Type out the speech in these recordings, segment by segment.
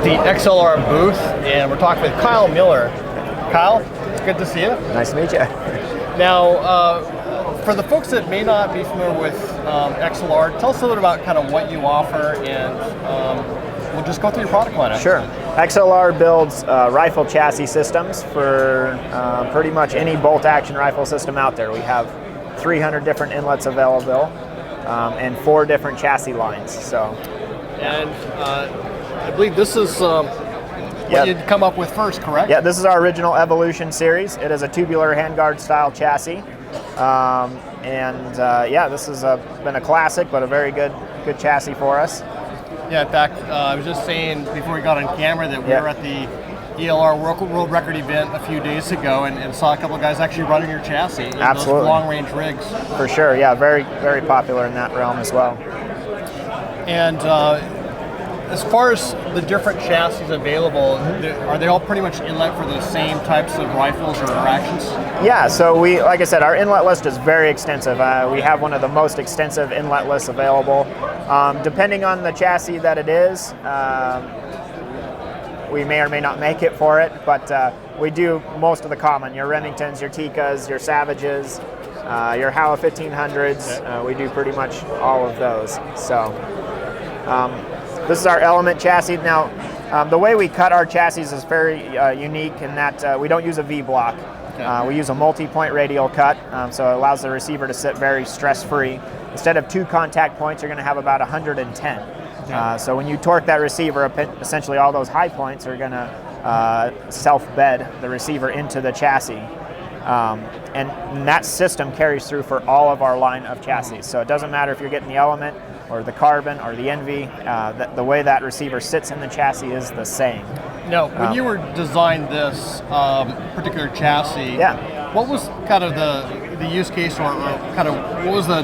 at the Xlr booth, and we're talking with Kyle Miller. Kyle, it's good to see you. Nice to meet you. Now, for the folks that may not be familiar with Xlr, tell us a little bit about kind of what you offer, and we'll just go through your product lineup. Sure. Xlr builds rifle chassis systems for pretty much any bolt-action rifle system out there. We have 300 different inlets available and 4 different chassis lines. And I believe this is what you'd come up with first, correct? Yeah, this is our original Evolution series. It is a tubular handguard style chassis. Yeah, this has been a classic, but a very good chassis for us. Yeah, in fact, I was just saying before we got on camera that we were at the ELR World Record event a few days ago and saw a couple of guys actually running your chassis in those long-range rigs. For sure, yeah, very popular in that realm as well. And as far as the different chassis available, are they all pretty much inlet for the same types of rifles or actions? Yeah, so like I said, our inlet list is very extensive. We have one of the most extensive inlet lists available. Depending on the chassis that it is, we may or may not make it for it, but we do most of the common, your Remingtons, your Tikkas, your Savages, your Howa 1500s. We do pretty much all of those. So this is our Element chassis. Now, the way we cut our chassis is very unique in that we don't use a V-block. We use a multi-point radial cut, so it allows the receiver to sit very stress-free. Instead of 2 contact points, you're going to have about 110. So when you torque that receiver, essentially all those high points are going to self-bed the receiver into the chassis. And that system carries through for all of our line of chassis. So it doesn't matter if you're getting the Element or the Carbon or the NV, the way that receiver sits in the chassis is the same. Now, when you were designing this particular chassis, what was kind of the use case or kind of what was the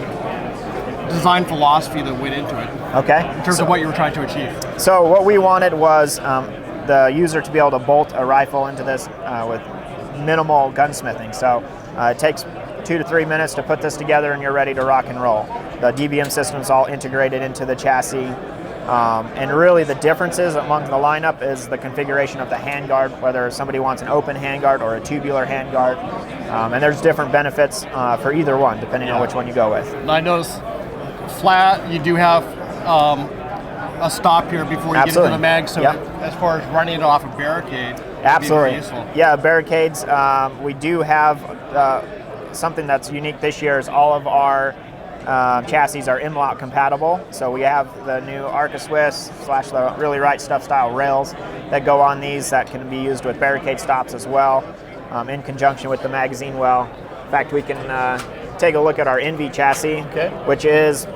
design philosophy that went into it? Okay. In terms of what you were trying to achieve. So what we wanted was the user to be able to bolt a rifle into this with minimal gunsmithing. So it takes 2 to 3 minutes to put this together and you're ready to rock and roll. The DBM system is all integrated into the chassis. And really the differences among the lineup is the configuration of the handguard, whether somebody wants an open handguard or a tubular handguard. And there's different benefits for either one, depending on which one you go with. And I noticed flat, you do have a stop here before you get into the mag, so as far as running it off a barricade, absolutely. Yeah, barricades. We do have something that's unique this year is all of our chassis are M-LOK compatible. So we have the new Arca Swiss / the Really Right Stuff style rails that go on these that can be used with barricade stops as well, in conjunction with the magazine well. In fact, we can take a look at our NV chassis, which is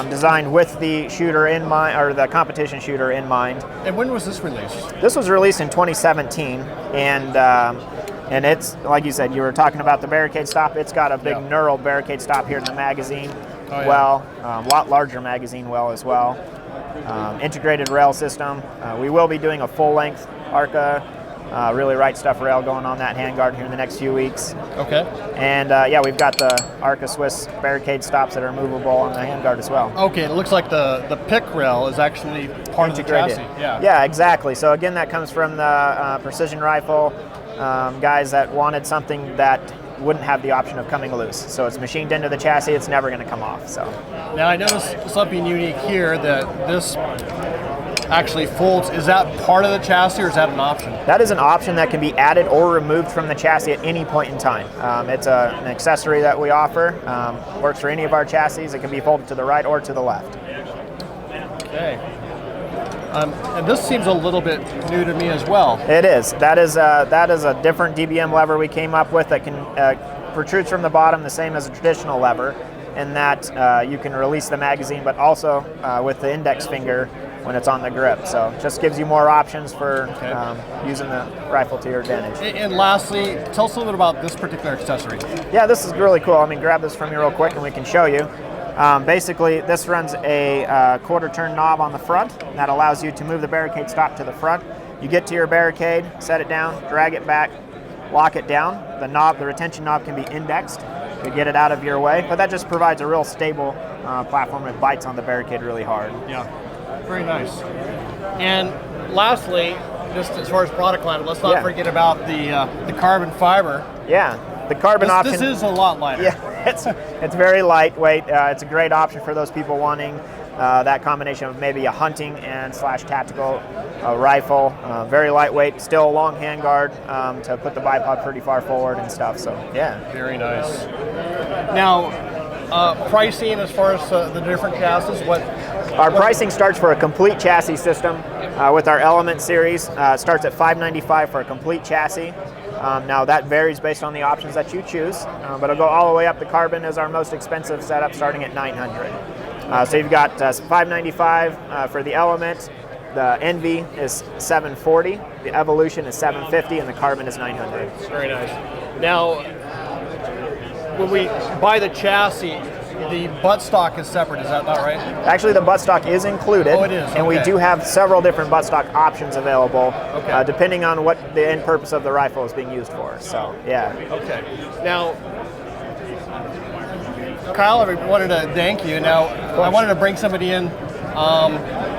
designed with the shooter in mind, or the competition shooter in mind. And when was this released? This was released in 2017, and it's, like you said, you were talking about the barricade stop. It's got a big knurled barricade stop here in the magazine well, a lot larger magazine well as well. Integrated rail system. We will be doing a full-length Arca Really Right Stuff rail going on that handguard here in the next few weeks. Okay. And yeah, we've got the Arca Swiss barricade stops that are movable on the handguard as well. Okay, it looks like the pick rail is actually part integrated. Of the chassis. Yeah, exactly. So again, that comes from the precision rifle guys that wanted something that wouldn't have the option of coming loose. So it's machined into the chassis, it's never going to come off. So now I noticed something unique here, that this actually folds. Is that part of the chassis or is that an option? That is an option that can be added or removed from the chassis at any point in time. It's an accessory that we offer. Works for any of our chassis. It can be folded to the right or to the left. Okay. And this seems a little bit new to me as well. It is. That is a different Dbm lever we came up with that can protrudes from the bottom, the same as a traditional lever, in that you can release the magazine, but also with the index finger when it's on the grip. So it just gives you more options for using the rifle to your advantage. And lastly, tell us a little bit about this particular accessory. Yeah, this is really cool. I mean, grab this from you real quick and we can show you. Basically, this runs a quarter-turn knob on the front that allows you to move the barricade stop to the front. You get to your barricade, set it down, drag it back, lock it down. The retention knob can be indexed to get it out of your way, but that just provides a real stable platform that bites on the barricade really hard. Yeah, very nice. And lastly, just as far as product line, let's not forget about the carbon fiber. Yeah, the carbon option. This is a lot lighter. Yeah, it's very lightweight. It's a great option for those people wanting that combination of maybe a hunting and / tactical rifle. Very lightweight, still a long handguard to put the bipod pretty far forward and stuff. So yeah, very nice. Now, pricing as far as the different chassis, our pricing starts for a complete chassis system with our Element series. Starts at $595 for a complete chassis. Now that varies based on the options that you choose, but it'll go all the way up. The carbon is our most expensive setup, starting at $900. So you've got $595 for the Element. The Nv is $740. The Evolution is $750, and the carbon is $900. Very nice. Now, when we buy the chassis, the buttstock is separate, is that not right? Actually, the buttstock is included. Oh, it is. And we do have several different buttstock options available, depending on what the end purpose of the rifle is being used for. So, yeah. Okay. Now, Kyle, I wanted to thank you. Now, I wanted to bring somebody in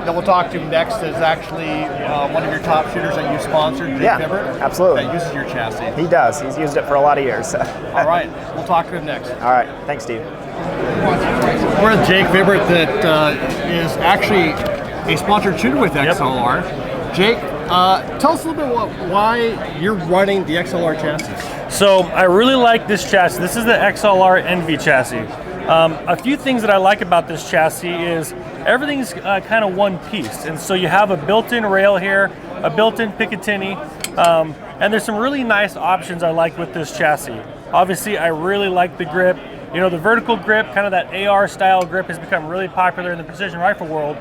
that we'll talk to next is actually one of your top shooters that you sponsored, Jake Fibbert. Absolutely. That uses your chassis. He does. He's used it for a lot of years. All right. We'll talk to him next. All right. Thanks, Steve. We're with Jake Fibbert that is actually a sponsored shooter with XLR. Jake, tell us a little bit why you're running the XLR chassis. So I really like this chassis. This is the Xlr Nv Chassis. A few things that I like about this chassis is everything's kind of one piece. And so you have a built-in rail here, a built-in Picatinny, and there's some really nice options I like with this chassis. Obviously, I really like the grip. You know, the vertical grip, kind of that AR style grip, has become really popular in the precision rifle world.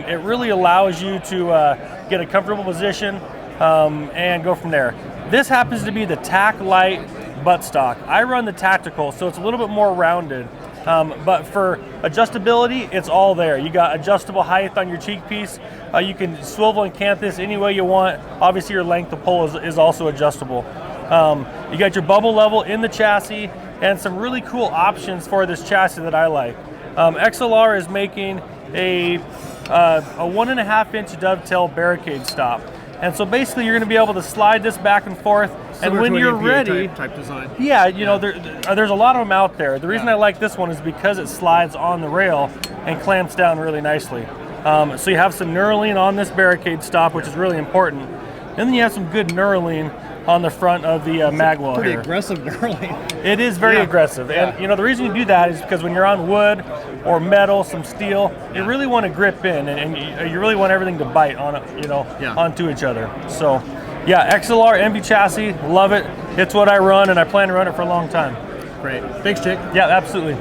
It really allows you to get a comfortable position and go from there. This happens to be the Tac Light Buttstock. I run the tactical, so it's a little bit more rounded. But for adjustability, it's all there. You got adjustable height on your cheek piece. You can swivel and cant this any way you want. Obviously, your length of pull is also adjustable. You got your bubble level in the chassis and some really cool options for this chassis that I like. XLR is making a 1.5 inch dovetail barricade stop. And so basically you're going to be able to slide this back and forth, and when you're ready, type design. Yeah, you know, there's a lot of them out there. The reason I like this one is because it slides on the rail and clamps down really nicely. So you have some knurling on this barricade stop, which is really important. And then you have some good knurling on the front of the mag well pretty here. Aggressive knurling. It is very aggressive. And you know, the reason you do that is because when you're on wood or metal, some steel, you really want to grip in, and you really want everything to bite on it, you know, onto each other. So yeah, XLR Nv Chassis, love it. It's what I run, and I plan to run it for a long time. Great. Thanks, Jake. Yeah, absolutely.